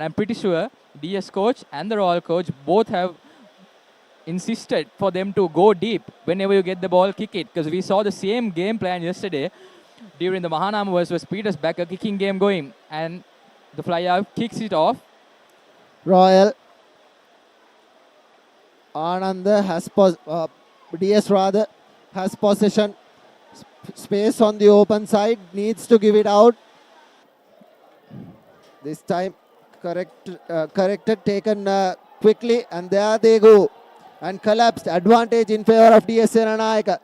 I'm pretty sure DS coach and the Royal coach both have insisted for them to go deep whenever you get the ball, kick it. Because we saw the same game plan yesterday during the Mahanama versus Petersburg, a kicking game going. And the flyer kicks it off. Royal. Anand has DS rather has possession. Space on the open side, needs to give it out. This time corrected, taken quickly, and there they go. And collapsed, advantage in favor of DS Seranayaka.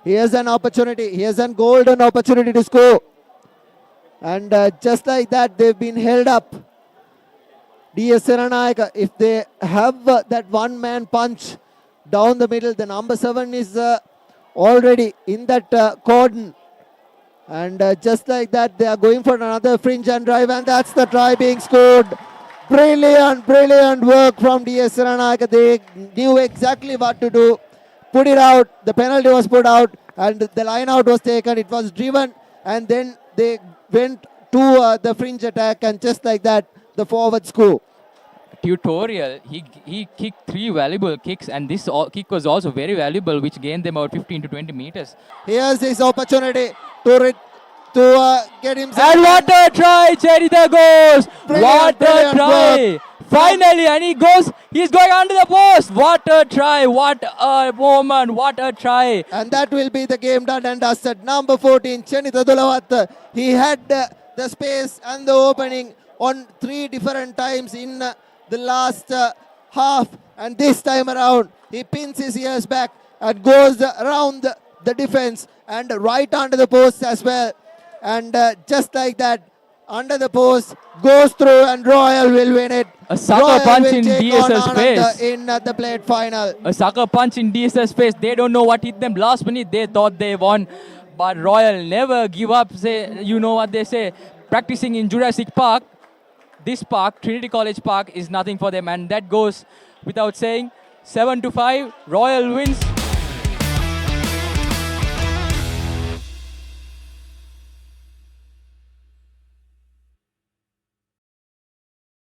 Here's an opportunity, here's a golden opportunity to score. And just like that, they've been held up. DS Seranayaka, if they have that one-man punch down the middle, the number 7 is already in that cordon. And just like that, they are going for another fringe and drive, and that's the try being scored. Brilliant work from DS Seranayaka. They knew exactly what to do. Put it out, the penalty was put out, and the line out was taken. It was driven, and then they went to the fringe attack, and just like that, the forward score. Tutorial, he kicked 3 valuable kicks, and this kick was also very valuable, which gained them about 15 to 20 meters. Here's his opportunity to get himself. And what a try! Charita goes! What a try! Work. Finally, and he's going under the post! What a try! What a moment! What a try! And that will be the game done and dusted. Number 14, Chanita Dulawat. He had the space and the opening on 3 different times in the last half, and this time around he pins his ears back and goes around the defense and right under the post as well, and just like that, under the post, goes through, and Royal will win it. A sucker punch in DS's face. In the plate final. A sucker punch in DS's face. They don't know what hit them last minute. They thought they won, but Royal never give up. Say, you know what they say, practicing in Jurassic Park. This park, Trinity College Park, is nothing for them, and that goes without saying. 7-5, Royal wins.